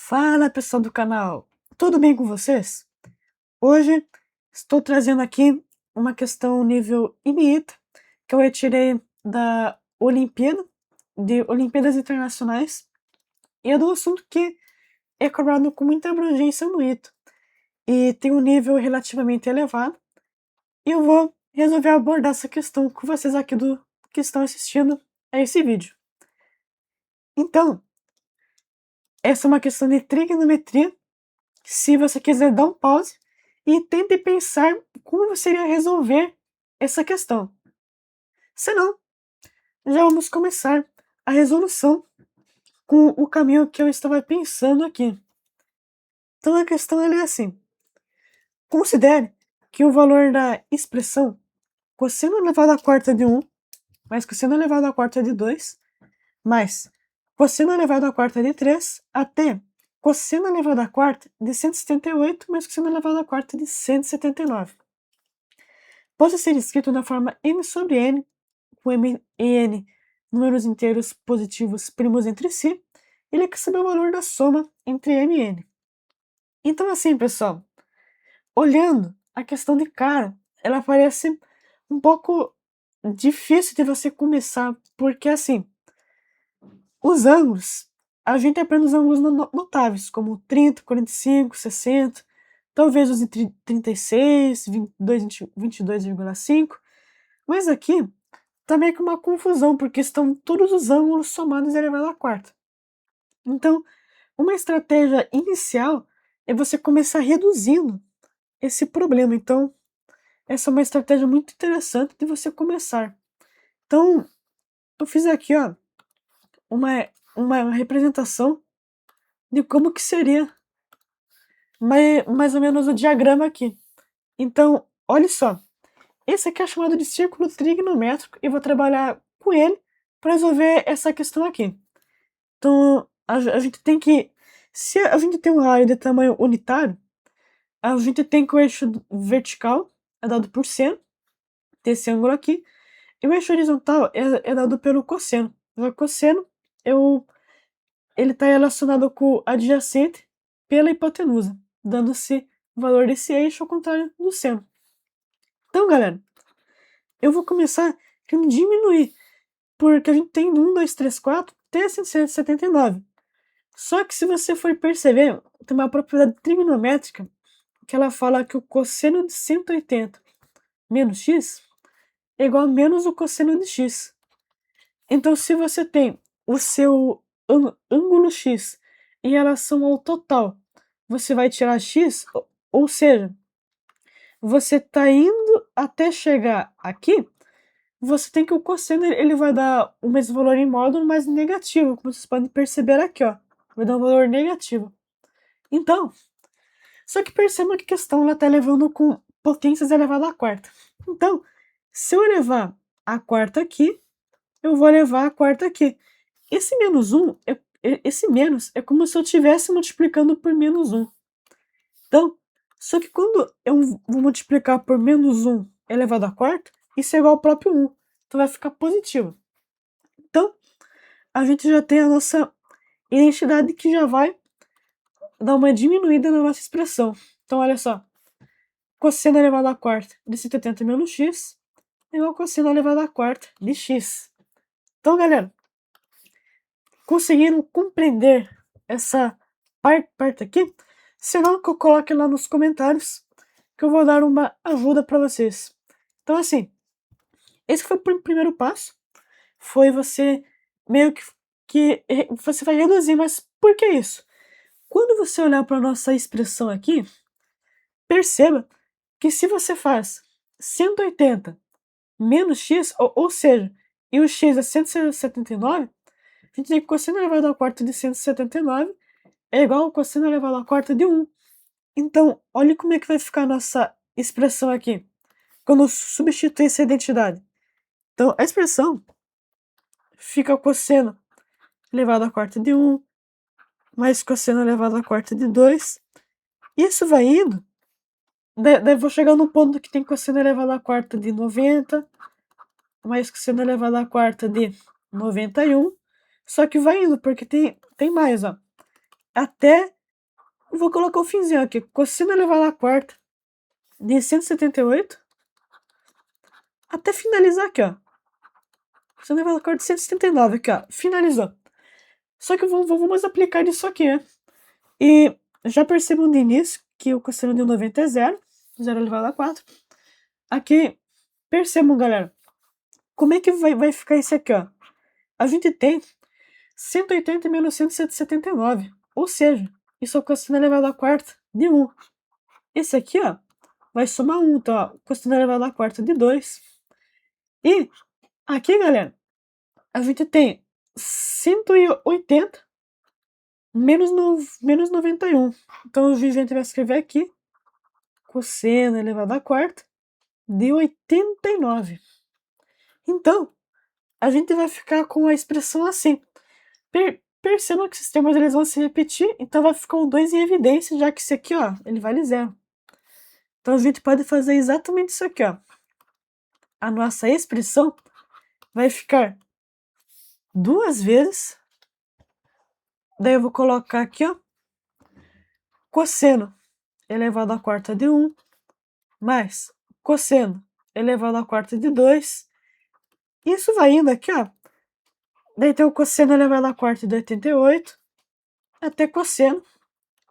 Fala pessoal do canal, tudo bem com vocês? Hoje estou trazendo aqui uma questão nível IMIITA que eu retirei da Olimpíadas Internacionais, e é de um assunto que é cobrado com muita abrangência no ITA e tem um nível relativamente elevado, e eu vou resolver abordar essa questão com vocês aqui que estão assistindo a esse vídeo. Então, essa é uma questão de trigonometria. Se você quiser, dar um pause e tente pensar como você iria resolver essa questão. Se não, já vamos começar a resolução com o caminho que eu estava pensando aqui. Então a questão é assim: considere que o valor da expressão cosseno elevado à quarta de 1 mais cosseno elevado à quarta de 2 mais cosseno elevado à quarta de 3 até cosseno elevado à quarta de 178 mais cosseno elevado à quarta de 179. Pode ser escrito na forma m sobre n, com m e n números inteiros positivos primos entre si, ele quer saber o valor da soma entre m e n. Então assim, pessoal, olhando a questão de cara, ela parece um pouco difícil de você começar, porque assim, os ângulos, a gente aprende os ângulos notáveis, como 30, 45, 60, talvez os de 36, 22,5, mas aqui tá meio que uma confusão, porque estão todos os ângulos somados elevado à quarta. Então, uma estratégia inicial é você começar reduzindo esse problema. Então, essa é uma estratégia muito interessante de você começar. Então, eu fiz aqui, ó, uma representação de como que seria mais ou menos o diagrama aqui. Então, olha só, esse aqui é chamado de círculo trigonométrico e vou trabalhar com ele para resolver essa questão aqui. Então, a gente tem que, se a gente tem um raio de tamanho unitário, a gente tem que o eixo vertical é dado por seno, desse ângulo aqui, e o eixo horizontal é dado pelo cosseno. O cosseno, ele está relacionado com o adjacente pela hipotenusa, dando-se o valor desse eixo ao contrário do seno. Então, galera, eu vou começar a diminuir, porque a gente tem 1, 2, 3, 4, até 179. Só que se você for perceber, tem uma propriedade trigonométrica que ela fala que o cosseno de 180 menos x é igual a menos o cosseno de x. Então, se você tem o seu ângulo x em relação ao total, você vai tirar x, ou seja, você está indo até chegar aqui, você tem que o cosseno ele vai dar o mesmo valor em módulo, mas negativo, como vocês podem perceber aqui, ó, vai dar um valor negativo. Então, só que perceba que a questão está elevando com potências elevadas à quarta. Então, se eu elevar a quarta aqui, eu vou elevar a quarta aqui. Esse menos 1, esse menos é como se eu estivesse multiplicando por menos 1. Então, só que quando eu vou multiplicar por menos 1 elevado à quarta, isso é igual ao próprio 1. Então vai ficar positivo. Então, a gente já tem a nossa identidade que já vai dar uma diminuída na nossa expressão. Então, olha só. Cosseno elevado à quarta de 180 menos x é igual a cosseno elevado à quarta de x. Então, galera, conseguiram compreender essa parte aqui? Se não, coloque lá nos comentários que eu vou dar uma ajuda para vocês. Então, assim, esse foi o primeiro passo. Foi você meio que você vai reduzir, mas por que isso? Quando você olhar para a nossa expressão aqui, perceba que se você faz 180 menos x, ou seja, e o x é 179, a gente tem que cosseno elevado à quarta de 179 é igual ao cosseno elevado à quarta de 1. Então, olha como é que vai ficar a nossa expressão aqui, quando eu substituir essa identidade. Então, a expressão fica cosseno elevado à quarta de 1, mais cosseno elevado à quarta de 2. Isso vai indo, daí vou chegar no ponto que tem cosseno elevado à quarta de 90, mais cosseno elevado à quarta de 91. Só que vai indo, porque tem mais, ó. Até vou colocar o finzinho aqui. Cosseno elevado à quarta de 178 até finalizar aqui, ó. Cosseno elevado à quarta de 179 aqui, ó. Finalizou. Só que vamos aplicar isso aqui, né? E já percebam de início que o cosseno de 90 é zero. Zero elevado a 4. Aqui, percebam, galera. Como é que vai ficar isso aqui, ó? A gente tem 180 menos 179. Ou seja, isso é o cosseno elevado à quarta de 1. Esse aqui, ó, vai somar 1. Então, ó, cosseno elevado à quarta de 2. E aqui, galera, a gente tem 180 menos 91. Então, o gente vai escrever aqui cosseno elevado à quarta de 89. Então, a gente vai ficar com a expressão assim. Percebam que os sistemas eles vão se repetir, então vai ficar o 2 em evidência, já que esse aqui, ó, ele vale 0. Então a gente pode fazer exatamente isso aqui, ó. A nossa expressão vai ficar 2 vezes. Daí eu vou colocar aqui, ó, cosseno elevado à quarta de 1 mais cosseno elevado à quarta de 2. Isso vai indo aqui, ó. Daí tem o cosseno elevado à quarta de 88 até cosseno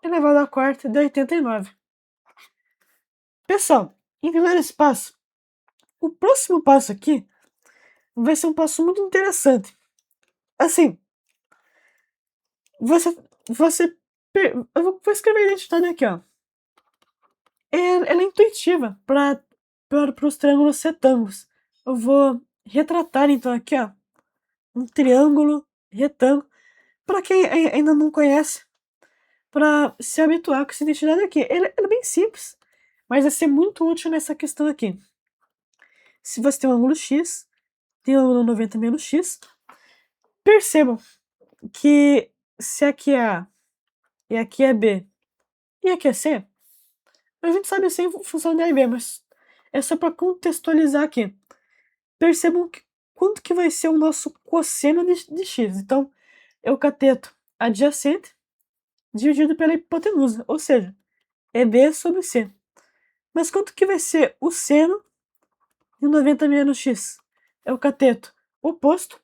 elevado à quarta de 89. Pessoal, entendendo esse passo? O próximo passo aqui vai ser um passo muito interessante. Assim, eu vou escrever a identidade aqui, ó. Ela é intuitiva para os triângulos retângulos. Eu vou retratar então aqui, ó, um triângulo retângulo. Para quem ainda não conhece, para se habituar com essa identidade aqui. Ela é bem simples, mas vai ser muito útil nessa questão aqui. Se você tem um ângulo x, tem um ângulo 90 menos x, percebam que se aqui é A e aqui é B e aqui é C, a gente sabe assim em função de A e B, mas é só para contextualizar aqui. Percebam quanto que vai ser o nosso cosseno de x. Então, é o cateto adjacente dividido pela hipotenusa, ou seja, é B sobre C. Mas quanto que vai ser o seno de 90 menos x? É o cateto oposto,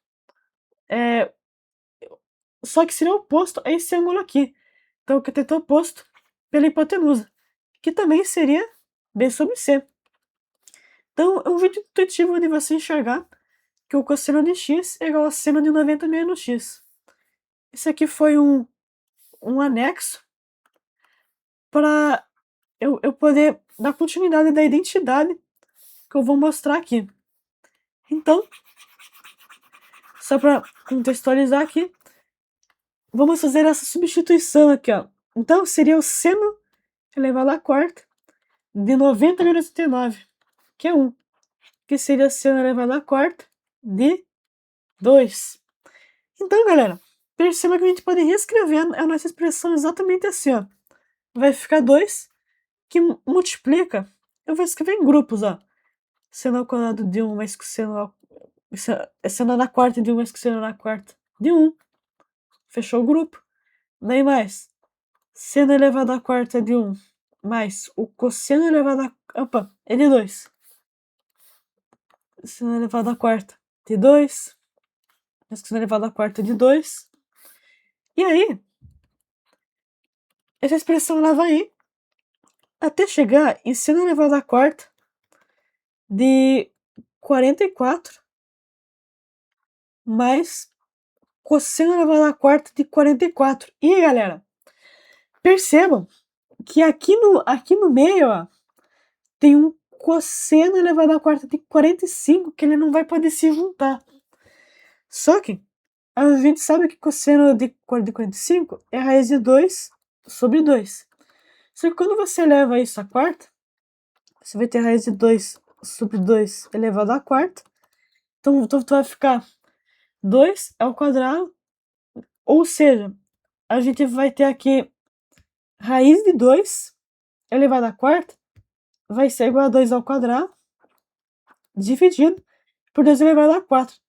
só que seria oposto a esse ângulo aqui. Então, o cateto oposto pela hipotenusa, que também seria B sobre C. Então, é um vídeo intuitivo de você enxergar que o cosseno de x é igual a seno de 90 menos x. Esse aqui foi um anexo para eu poder dar continuidade da identidade que eu vou mostrar aqui. Então, só para contextualizar aqui, vamos fazer essa substituição aqui, ó. Então, seria o seno elevado à quarta de 90 menos 89, que é 1. Que seria seno elevado à quarta de 2. Então, galera, perceba que a gente pode reescrever a nossa expressão exatamente assim, ó. Vai ficar 2, que multiplica. Eu vou escrever em grupos, ó. Seno ao quadrado de 1 mais seno na quarta de 1 mais seno na quarta de 1. Fechou o grupo. Daí mais seno elevado à quarta de 1 mais o cosseno elevado a... Opa, é de 2. Seno elevado à quarta de 2. Seno elevado à quarta de 2. E aí, essa expressão ela vai ir até chegar em seno elevado à quarta de 44 mais cosseno elevado à quarta de 44. E aí, galera, percebam que aqui no meio, ó, tem um cosseno elevado à quarta de 45 que ele não vai poder se juntar. Só que a gente sabe que cosseno de 45 é a raiz de 2 sobre 2. Só que quando você eleva isso à quarta, você vai ter a raiz de 2 sobre 2 elevado à quarta. Então vai ficar 2 ao quadrado. Ou seja, a gente vai ter aqui raiz de 2 elevado à quarta vai ser igual a 2 ao quadrado dividido por 2 elevado a 4.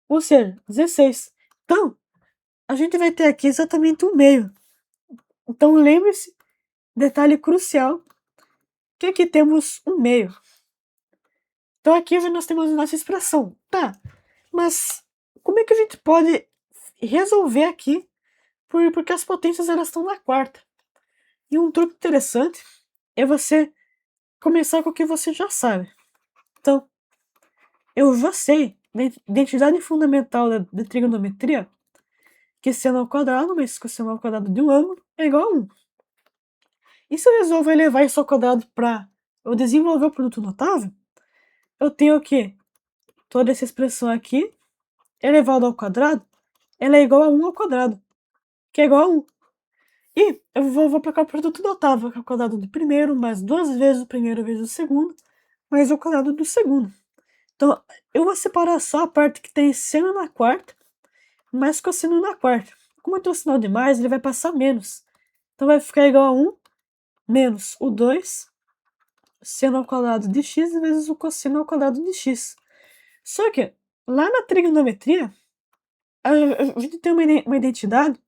Ou seja, 16. Então, a gente vai ter aqui exatamente o meio. Então lembre-se, detalhe crucial, que aqui temos um meio. Então aqui nós temos a nossa expressão. Tá, mas como é que a gente pode resolver aqui? Porque as potências elas estão na quarta. E um truque interessante é você começar com o que você já sabe. Então, eu já sei da identidade fundamental da trigonometria que seno ao quadrado mais cosseno ao quadrado de um ângulo é igual a 1. E se eu resolvo elevar isso ao quadrado para eu desenvolver o produto notável, eu tenho que toda essa expressão aqui elevado ao quadrado, ela é igual a 1 ao quadrado, que é igual a 1. E eu vou aplicar o produto notável, que é o quadrado do primeiro, mais 2 vezes o primeiro vezes o segundo, mais o quadrado do segundo. Então, eu vou separar só a parte que tem seno na quarta, mais cosseno na quarta. Como eu tenho um sinal de mais, ele vai passar menos. Então, vai ficar igual a 1 menos o 2 seno ao quadrado de x vezes o cosseno ao quadrado de x. Só que, lá na trigonometria, a gente tem uma identidade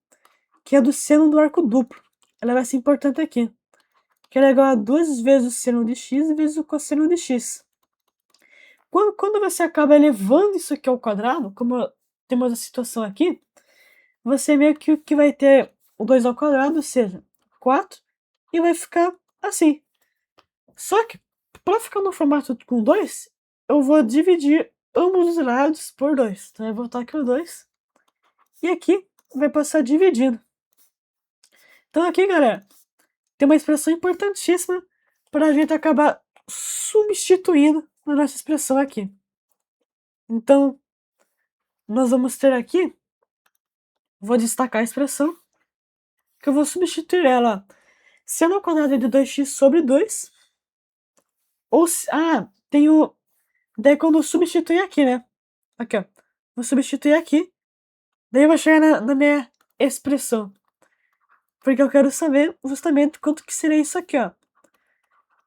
que é do seno do arco duplo. Ela vai ser importante aqui, que ela é igual a 2 vezes o seno de x vezes o cosseno de x. Quando você acaba elevando isso aqui ao quadrado, como temos a situação aqui, você meio que vai ter o 2 ao quadrado, ou seja, 4, e vai ficar assim. Só que, para ficar no formato com 2, eu vou dividir ambos os lados por 2. Então, eu vou voltar aqui o 2, e aqui vai passar dividindo. Então, aqui, galera, tem uma expressão importantíssima para a gente acabar substituindo na nossa expressão aqui. Então, nós vamos ter aqui, vou destacar a expressão, que eu vou substituir ela seno ao quadrado de 2x sobre 2, ou tem o, daí quando eu substituir aqui, né, aqui ó, vou substituir aqui, daí eu vou chegar na minha expressão, porque eu quero saber justamente quanto que seria isso aqui, ó,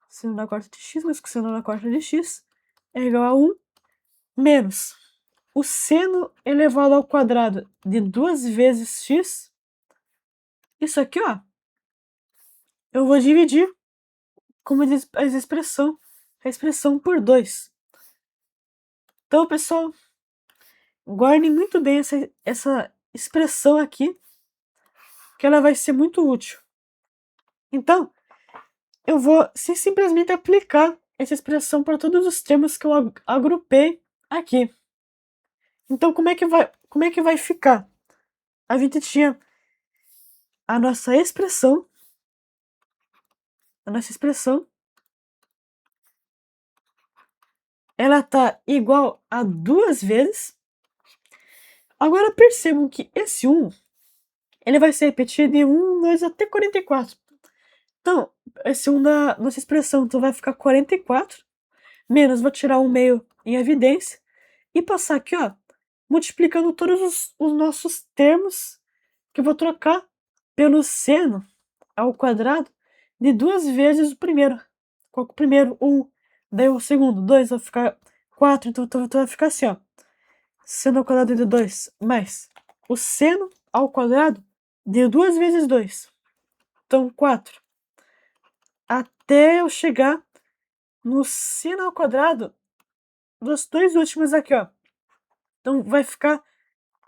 seno na quarta de x mais cosseno na quarta de x é igual a 1 menos o seno elevado ao quadrado de 2 vezes x, isso aqui, ó, eu vou dividir, como diz a expressão por 2. Então, pessoal, guardem muito bem essa expressão aqui, que ela vai ser muito útil. Então, eu vou simplesmente aplicar essa expressão para todos os termos que eu agrupei aqui. Então, como é que vai ficar? A gente tinha a nossa expressão, ela está igual a 2 vezes. Agora percebam que esse 1, ele vai ser repetido em 1, 2 até 44. Então, esse 1 da nossa expressão então vai ficar 44, menos, vou tirar um meio em evidência, e passar aqui, ó, multiplicando todos os nossos termos, que eu vou trocar pelo seno ao quadrado de 2 vezes o primeiro. Qual que é o primeiro? 1. Daí o segundo, 2, vai ficar 4. Então vai ficar assim, ó. Seno ao quadrado de 2 mais o seno ao quadrado de 2 vezes 2. Então, 4. Até eu chegar no seno ao quadrado dos dois últimos aqui, ó. Então, vai ficar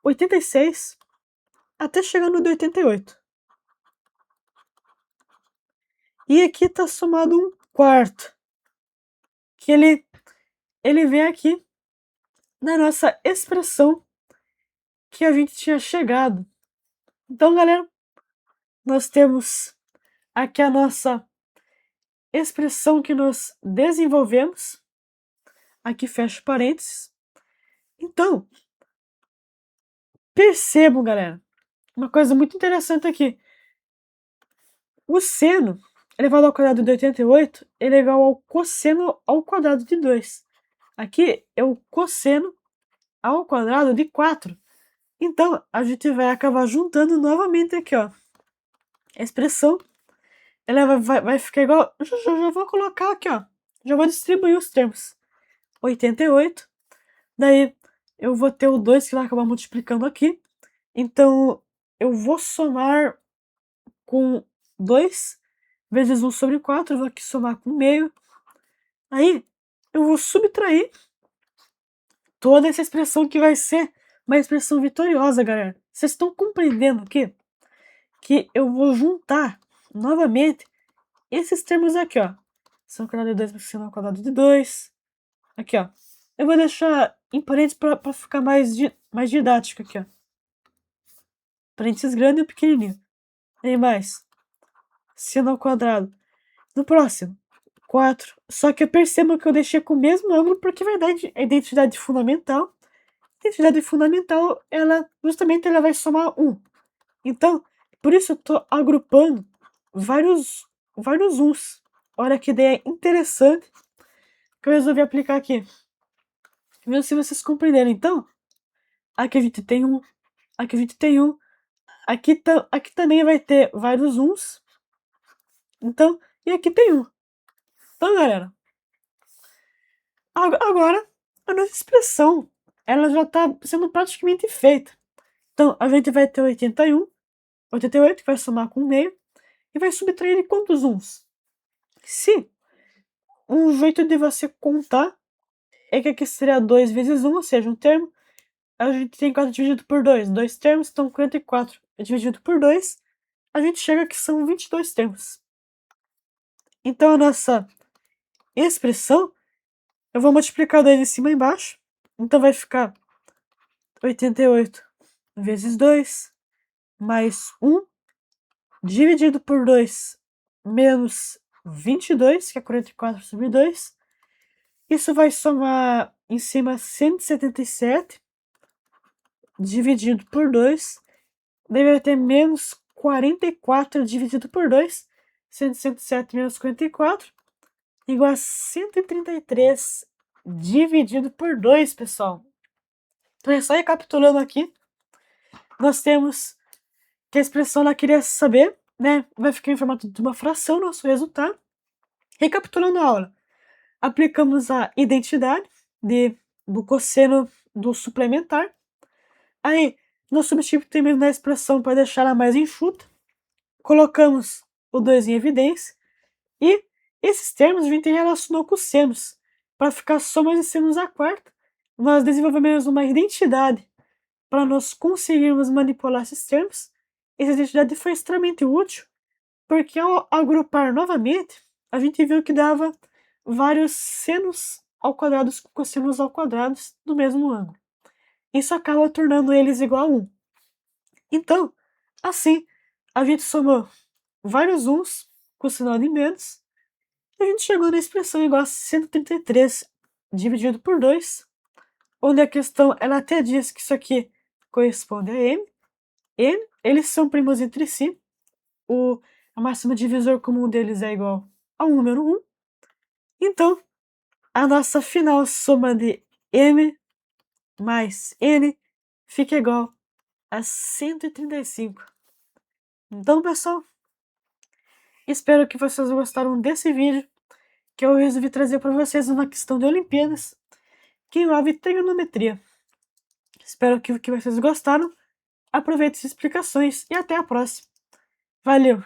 86 até chegar no de 88. E aqui está somado um quarto, que ele vem aqui na nossa expressão que a gente tinha chegado. Então, galera, nós temos aqui a nossa expressão que nós desenvolvemos. Aqui fecha parênteses. Então, percebam, galera, uma coisa muito interessante aqui. O seno elevado ao quadrado de 88, ele é igual ao cosseno ao quadrado de 2. Aqui é o cosseno ao quadrado de 4. Então, a gente vai acabar juntando novamente aqui, ó. A expressão, ela vai ficar igual... Já vou colocar aqui, ó. Já vou distribuir os termos. 88. Daí, eu vou ter o 2 que vai acabar multiplicando aqui. Então, eu vou somar com 2 vezes 1 sobre 4, eu vou aqui somar com meio. Aí, eu vou subtrair toda essa expressão que vai ser uma expressão vitoriosa, galera. Vocês estão compreendendo aqui? Que eu vou juntar novamente esses termos aqui, ó. Sin ao quadrado de 2 vezes sin ao quadrado de 2. Aqui, ó. Eu vou deixar em parênteses para ficar mais didático aqui, ó. Parênteses grande e pequenininho. Aí mais. Sin ao quadrado. No próximo, 4. Só que eu percebo que eu deixei com o mesmo ângulo porque vai dar a identidade fundamental. A identidade fundamental, ela justamente ela vai somar 1. Então, por isso eu tô agrupando vários uns. Olha que ideia interessante que eu resolvi aplicar aqui. Mesmo se vocês compreenderem. Então, aqui a gente tem 1, aqui a gente tem 1, aqui também vai ter vários uns. Então, e aqui tem 1. Então, galera, agora a nossa expressão ela já está sendo praticamente feita. Então, a gente vai ter 88, que vai somar com meio, e vai subtrair de quantos uns? Se um jeito de você contar é que aqui seria 2 vezes 1, ou seja, um termo, a gente tem 4 dividido por 2. 2 termos, então 44 dividido por 2, a gente chega que são 22 termos. Então, a nossa expressão, eu vou multiplicar 2 em cima e embaixo, então vai ficar 88 vezes 2, mais 1, dividido por 2, menos 22, que é 44 sobre 2. Isso vai somar em cima 177, dividido por 2. Deve ter menos 44 dividido por 2. 177 menos 44, igual a 133 dividido por 2, pessoal. Então, é só recapitulando aqui, nós temos que a expressão ela queria saber, né? Vai ficar em formato de uma fração nosso resultado. Recapitulando a aula, aplicamos a identidade do cosseno do suplementar. Aí, nós substituímos na expressão para deixar ela mais enxuta. Colocamos o 2 em evidência. E esses termos a gente relacionou com os senos. Para ficar somas e senos à quarta, nós desenvolvemos uma identidade para nós conseguirmos manipular esses termos. Essa identidade foi extremamente útil, porque ao agrupar novamente, a gente viu que dava vários senos ao quadrado com cossenos ao quadrado do mesmo ângulo. Isso acaba tornando eles igual a 1. Então, assim, a gente somou vários uns com sinal de menos, e a gente chegou na expressão igual a 133 dividido por 2, onde a questão ela até diz que isso aqui corresponde a m. Eles são primos entre si. A máxima divisor comum deles é igual ao número 1. Então, a nossa final soma de m mais n fica igual a 135. Então, pessoal, espero que vocês gostaram desse vídeo, que eu resolvi trazer para vocês uma questão de Olimpíadas que envolve trigonometria. Espero que vocês gostaram. Aproveite as explicações e até a próxima. Valeu!